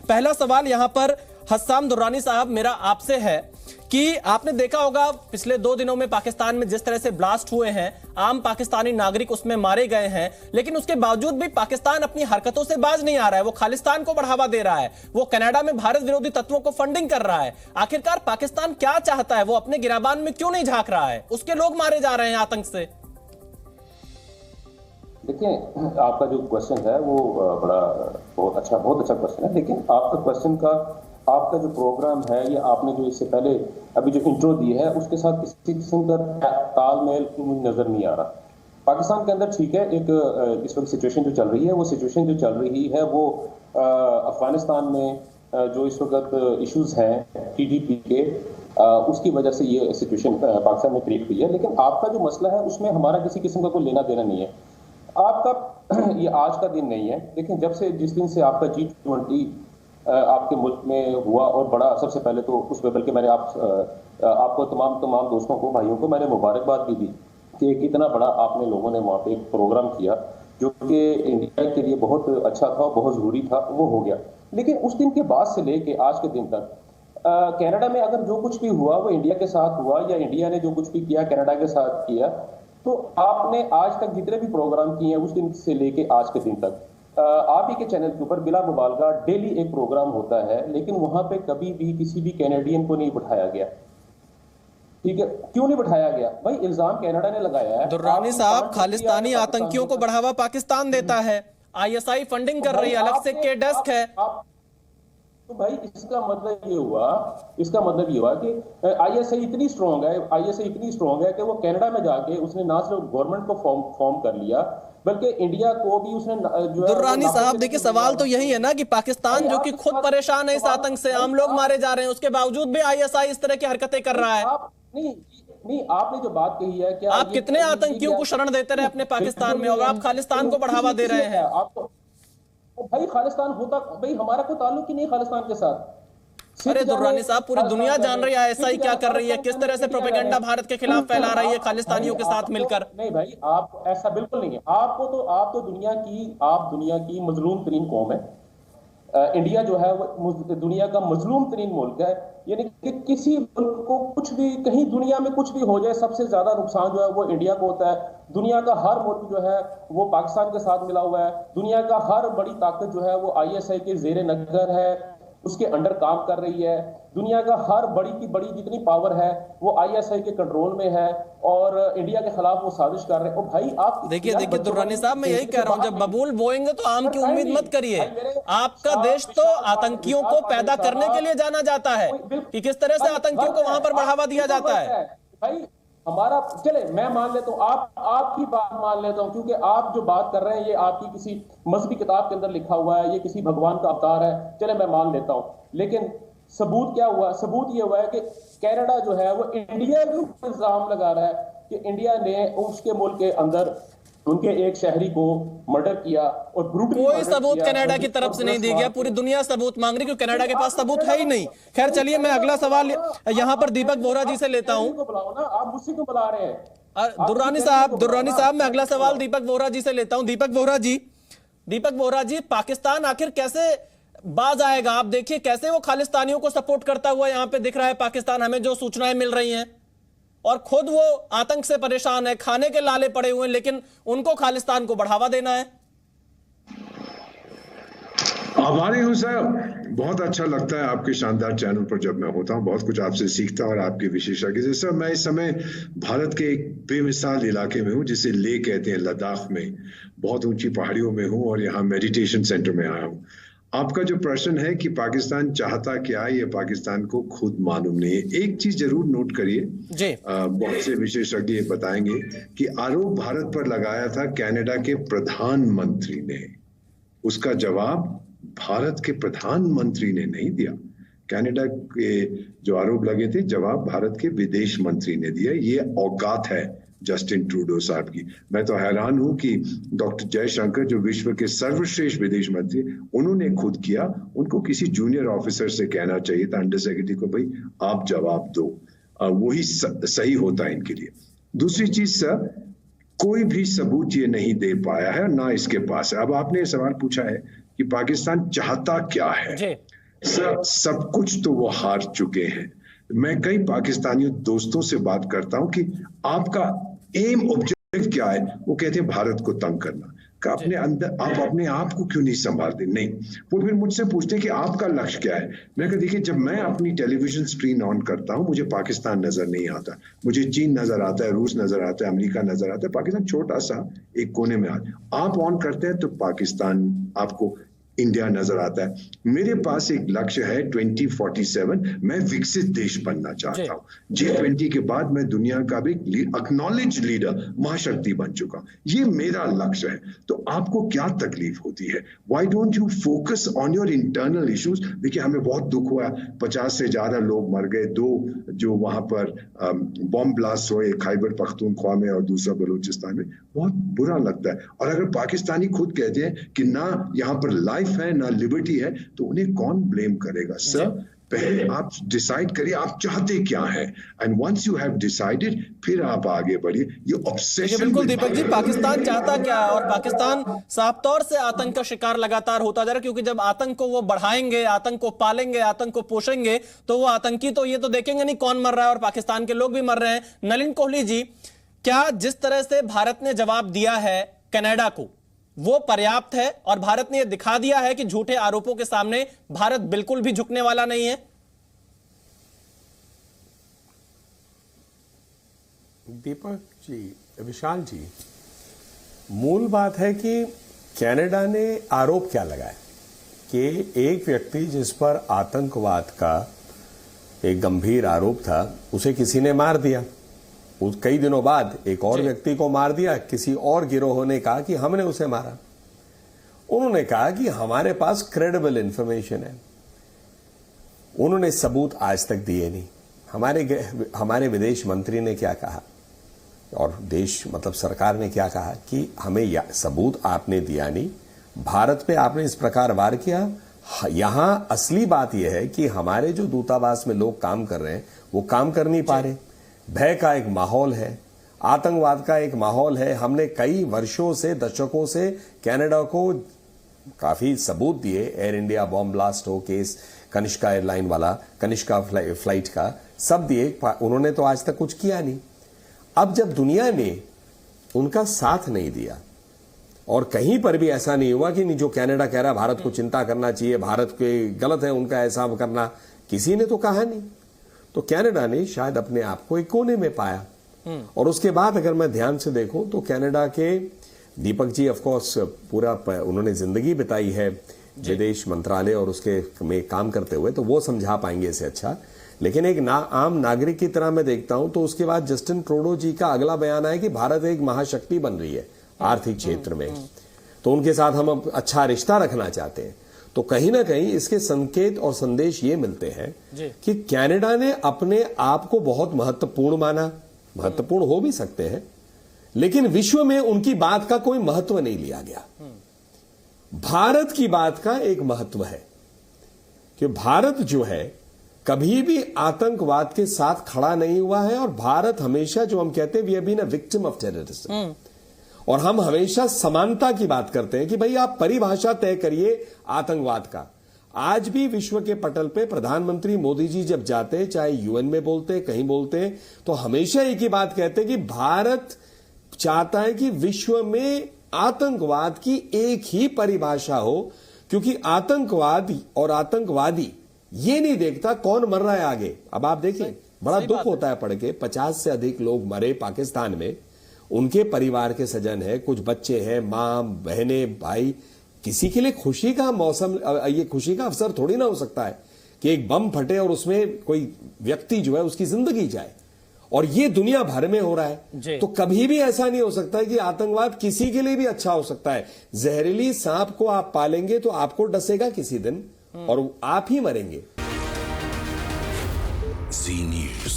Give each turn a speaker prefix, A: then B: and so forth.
A: पहला सवाल यहां पर हस्साम दुर्रानी साहब मेरा आपसे है कि आपने देखा होगा पिछले 2 दिनों में पाकिस्तान में जिस तरह से ब्लास्ट हुए हैं, आम पाकिस्तानी नागरिक उसमें मारे गए हैं, लेकिन उसके बावजूद भी पाकिस्तान अपनी हरकतों से बाज नहीं आ रहा है। वो खालिस्तान को बढ़ावा दे रहा है, वो कनाडा में भारत विरोधी तत्वों को फंडिंग कर रहा है। आखिरकार पाकिस्तान क्या चाहता है? वो अपने गिराबान में क्यों नहीं झांक रहा है? उसके लोग मारे जा रहे हैं आतंक से।
B: देखिए, आपका जो क्वेश्चन है वो बहुत अच्छा क्वेश्चन है, लेकिन आपका क्वेश्चन का आपका जो प्रोग्राम है या आपने जो इससे पहले अभी जो इंट्रो दी है उसके साथ किसी किस्म का तालमेल मुझे नजर नहीं आ रहा। पाकिस्तान के अंदर ठीक है, एक इस वक्त सिचुएशन जो चल रही है, वो सिचुएशन जो चल रही है वो अफगानिस्तान में जो इस वक्त इश्यूज हैं टीडीपी के, उसकी वजह से ये सिचुएशन पाकिस्तान में क्रिएट हुई है। लेकिन आपका जो मसला है उसमें हमारा किसी किस्म का कोई लेना देना नहीं है। आपका ये आज का दिन नहीं है, लेकिन जिस दिन से आपका G20 आपके मुल्क में हुआ और बड़ा, सबसे पहले तो उस पे बल्कि मैंने आपको तमाम दोस्तों को, भाइयों को मैंने मुबारकबाद भी दी कि कितना बड़ा आपने लोगों ने वहाँ पे एक प्रोग्राम किया जो कि इंडिया के लिए बहुत अच्छा था, बहुत जरूरी था, वो हो गया। लेकिन उस दिन के बाद से लेके आज के दिन तक कनाडा में अगर जो कुछ भी हुआ वो इंडिया के साथ हुआ, या इंडिया ने जो कुछ भी किया कनाडा के साथ किया, तो आपने आज तक जितने भी प्रोग्राम किए हैं उस दिन से लेके आज के दिन तक आप ही के चैनल के ऊपर बिला मुबालगा डेली एक प्रोग्राम होता है, लेकिन वहां पे कभी भी किसी भी कैनेडियन को नहीं बिठाया गया। ठीक है, क्यों नहीं बिठाया गया भाई? इल्जाम कनाडा ने लगाया है।
A: दुर्रानी साहब, खालिस्तानी आतंकियों को बढ़ावा पाकिस्तान देता है, ISI फंडिंग कर रही है, अलग से के डेस्क है।
B: तो भाई इसका मतलब ये हुआ कि ISI इतनी स्ट्रांग है कि वो कनाडा में जाके उसने ना सिर्फ गवर्नमेंट को फॉर्म कर लिया, बल्कि इंडिया को भी उसने जो है।
A: दुर्रानी साहब देखिए, सवाल तो यही है ना कि पाकिस्तान जो कि खुद परेशान है इस आतंक से, आम लोग मारे जा रहे हैं, उसके बावजूद भी ISI इस तरह की हरकतें कर रहा है।
B: नहीं, आपने जो बात कही है कि
A: आप कितने आतंकियों को शरण देते रहे अपने पाकिस्तान में, और आप खालिस्तान को बढ़ावा दे रहे हैं।
B: आपको भाई खालिस्तान होता, भाई हमारा कोई ताल्लुक ही नहीं खालिस्तान के साथ।
A: अरे दुर्रानी साहब, पूरी दुनिया जान रही है ISI क्या कर रही है, किस तरह से प्रोपेगेंडा भारत के खिलाफ फैला रही है खालिस्तानियों के साथ मिलकर।
B: नहीं भाई, आप ऐसा बिल्कुल नहीं है। आप तो दुनिया की मजलूम तरीन कौम है। इंडिया जो है वो दुनिया का मजलूम तरीन मुल्क है। यानी कि किसी मुल्क को कुछ भी, कहीं दुनिया में कुछ भी हो जाए, सबसे ज्यादा नुकसान जो है वो इंडिया को होता है। दुनिया का हर मुल्क जो है वो पाकिस्तान के साथ मिला हुआ है। दुनिया का हर बड़ी ताकत जो है वो ISI के जेरे नगर है, उसके अंडर काम कर रही है। दुनिया का हर बड़ी की बड़ी जितनी पावर है वो ISI के कंट्रोल में है, और इंडिया के खिलाफ वो साजिश कर रहे हैं। और भाई आप देखिए
A: दुर्रानी साहब, मैं यही कह रहा हूं, जब बबूल बोएंगे तो आम की उम्मीद मत करिए। आपका देश तो आतंकियों को पैदा करने के लिए जाना जाता है कि किस तरह से आतंकियों को वहां पर बढ़ावा दिया जाता है।
B: भाई हमारा, चले मैं मान लेता हूँ, आपकी बात मान लेता हूँ, क्योंकि आप जो बात कर रहे हैं ये आपकी किसी मजहबी किताब के अंदर लिखा हुआ है, ये किसी भगवान का अवतार है, चले मैं मान लेता हूँ। लेकिन सबूत क्या हुआ? सबूत ये हुआ है कि कनाडा जो है वो इंडिया के ऊपर इल्जाम लगा रहा है कि इंडिया ने उसके मुल्क के अंदर उनके एक शहरी को मर्डर किया, और
A: कोई सबूत कनाडा की तरफ से नहीं दिया गया। पूरी दुनिया सबूत मांग रही, क्योंकि कनाडा के पास सबूत है ही नहीं। खैर चलिए, मैं अगला सवाल यहाँ पर दीपक बोहरा जी से लेता हूँ।
B: आप मुझसे क्यों बुला रहे हैं?
A: दुर्रानी साहब, मैं अगला सवाल दीपक बोहरा जी से लेता हूँ। दीपक बोहरा जी, पाकिस्तान आखिर कैसे बाज आएगा? आप देखिए कैसे वो खालिस्तानियों को सपोर्ट करता हुआ यहाँ पे दिख रहा है पाकिस्तान, हमें जो सूचनाएं मिल रही हैं, और खुद वो आतंक से परेशान है, खाने के लाले पड़े हुए हैं, लेकिन उनको खालिस्तान को बढ़ावा देना है।
C: आभारी हूं सर, बहुत अच्छा लगता है आपके शानदार चैनल पर जब मैं होता हूं, बहुत कुछ आपसे सीखता हूं और आपके विशेषज्ञ से। सर, मैं इस समय भारत के एक बेमिसाल इलाके में हूं जिसे ले कहते हैं, लद्दाख में, बहुत ऊंची पहाड़ियों में हूं और यहाँ मेडिटेशन सेंटर में आया हूं। आपका जो प्रश्न है कि पाकिस्तान चाहता क्या है, ये पाकिस्तान को खुद मालूम नहीं है। एक चीज जरूर नोट करिए, बहुत से विशेषज्ञ बताएंगे कि आरोप भारत पर लगाया था कनाडा के प्रधानमंत्री ने, उसका जवाब भारत के प्रधानमंत्री ने नहीं दिया। कनाडा के जो आरोप लगे थे, जवाब भारत के विदेश मंत्री ने दिया। ये औकात है जस्टिन ट्रूडो साहब की। मैं तो हैरान हूं कि डॉक्टर जयशंकर, जो विश्व के सर्वश्रेष्ठ विदेश मंत्री, उन्होंने खुद किया। उनको किसी जूनियर ऑफिसर से कहना चाहिए था, अंडर सेक्रेटरी को, भाई आप जवाब दो। वही सही होता है इनके लिए। दूसरी चीज सर, कोई भी सबूत ये नहीं दे पाया है, ना इसके पास है। अब आपने सवाल पूछा है कि पाकिस्तान चाहता क्या है। सब कुछ तो वो हार चुके हैं। मैं कई पाकिस्तानी दोस्तों से बात करता हूं कि आपका एम ऑब्जेक्टिव क्या है, वो कहते हैं भारत को तंग करना। का अपने अंदर आप अपने आप को क्यों नहीं संभालते? नहीं, वो फिर मुझसे पूछते हैं कि आपका लक्ष्य क्या है। मैं कहता देखिए, जब मैं अपनी टेलीविजन स्क्रीन ऑन करता हूं, मुझे पाकिस्तान नजर नहीं आता, मुझे चीन नजर आता है, रूस नजर आता है, अमेरिका नजर आता है, पाकिस्तान छोटा सा एक कोने में आता है। आप ऑन करते हैं तो पाकिस्तान आपको इंडिया नजर आता है। मेरे पास एक लक्ष्य है 2047, मैं विकसित देश बनना चाहता हूं। G20 के बाद मैं दुनिया का भी एक्नॉलेज लीडर, महाशक्ति बन चुका हूं। ये मेरा लक्ष्य है। तो आपको क्या तकलीफ होती है? Why don't you focus on your internal issues? देखिए, हमें बहुत दुख हुआ, 50 से ज्यादा लोग मर गए, 2 जो वहां पर बॉम्ब ब्लास्ट हुए, खैबर पख्तूनख्वा में और दूसरा बलूचिस्तान में, बहुत बुरा लगता है। और अगर पाकिस्तानी खुद कहते हैं कि ना यहाँ पर लाइफ है ना लिबर्टी है, तो उन्हें कौन ब्लेम करेगा? सर, पहले आप डिसाइड करिए आप चाहते क्या है, and once you have decided फिर आप आगे बढ़िए। ये ऑब्सेशन।
A: बिल्कुल दीपक जी, पाकिस्तान चाहता क्या है? और पाकिस्तान साफ तौर से आतंक का शिकार लगातार होता जा रहा है, क्योंकि जब आतंक को वो बढ़ाएंगे, आतंक को पालेंगे, आतंक को पोषेंगे, तो वो आतंकी तो ये तो देखेंगे नहीं कौन मर रहा है, और पाकिस्तान के लोग भी मर रहे हैं। नलिन कोहली जी, क्या जिस तरह से भारत ने जवाब दिया है कनाडा को, वो पर्याप्त है? और भारत ने यह दिखा दिया है कि झूठे आरोपों के सामने भारत बिल्कुल भी झुकने वाला नहीं है।
D: दीपक जी, विशाल जी, मूल बात है कि कनाडा ने आरोप क्या लगाया कि एक व्यक्ति जिस पर आतंकवाद का एक गंभीर आरोप था, उसे किसी ने मार दिया। उस कई दिनों बाद एक और व्यक्ति को मार दिया। किसी और गिरोह ने कहा कि हमने उसे मारा। उन्होंने कहा कि हमारे पास क्रेडिबल इंफॉर्मेशन है। उन्होंने सबूत आज तक दिए नहीं। हमारे विदेश मंत्री ने क्या कहा और देश मतलब सरकार ने क्या कहा कि हमें सबूत आपने दिया नहीं, भारत पे आपने इस प्रकार वार किया। यहां असली बात यह है कि हमारे जो दूतावास में लोग काम कर रहे हैं वो काम कर नहीं पा रहे। भय का एक माहौल है, आतंकवाद का एक माहौल है। हमने कई वर्षों से, दशकों से कनाडा को काफी सबूत दिए। एयर इंडिया बॉम्ब ब्लास्ट हो, केस कनिष्का एयरलाइन वाला, कनिष्का फ्लाइट का, सब दिए। उन्होंने तो आज तक कुछ किया नहीं। अब जब दुनिया ने उनका साथ नहीं दिया और कहीं पर भी ऐसा नहीं हुआ कि नहीं जो कनाडा कह रहा भारत को चिंता करना चाहिए, भारत के गलत है उनका ऐसा करना, किसी ने तो कहा नहीं। तो कनाडा ने शायद अपने आप को एक कोने में पाया। और उसके बाद अगर मैं ध्यान से देखूं तो कनाडा के दीपक जी ऑफ कोर्स पूरा उन्होंने जिंदगी बिताई है विदेश मंत्रालय और उसके में काम करते हुए, तो वो समझा पाएंगे इसे अच्छा। लेकिन एक आम नागरिक की तरह मैं देखता हूं तो उसके बाद जस्टिन ट्रूडो जी का अगला बयान है कि भारत एक महाशक्ति बन रही है आर्थिक क्षेत्र में, तो उनके साथ हम अब अच्छा रिश्ता रखना चाहते हैं। तो कहीं ना कहीं इसके संकेत और संदेश ये मिलते हैं कि कनाडा ने अपने आप को बहुत महत्वपूर्ण माना। महत्वपूर्ण हो भी सकते हैं, लेकिन विश्व में उनकी बात का कोई महत्व नहीं लिया गया। भारत की बात का एक महत्व है कि भारत जो है कभी भी आतंकवाद के साथ खड़ा नहीं हुआ है, और भारत हमेशा, जो हम कहते हैं, we have been a victim of terrorism, और हम हमेशा समानता की बात करते हैं कि भाई आप परिभाषा तय करिए आतंकवाद का। आज भी विश्व के पटल पे प्रधानमंत्री मोदी जी जब जाते हैं, चाहे यूएन में बोलते हैं, कहीं बोलते हैं, तो हमेशा एक ही बात कहते हैं कि भारत चाहता है कि विश्व में आतंकवाद की एक ही परिभाषा हो, क्योंकि आतंकवादी और आतंकवादी ये नहीं देखता कौन मर रहा है आगे। अब आप देखें, बड़ा दुख होता है पढ़ के, 50 से अधिक लोग मरे पाकिस्तान में, उनके परिवार के सजन है, कुछ बच्चे हैं, मां, बहने, भाई। किसी के लिए खुशी का मौसम, ये खुशी का अवसर थोड़ी ना हो सकता है कि एक बम फटे और उसमें कोई व्यक्ति जो है उसकी जिंदगी जाए, और ये दुनिया भर में हो रहा है। तो कभी भी ऐसा नहीं हो सकता है कि आतंकवाद किसी के लिए भी अच्छा हो सकता है। जहरीली सांप को आप पालेंगे तो आपको डसेगा किसी दिन और आप ही मरेंगे।
E: जी न्यूज़।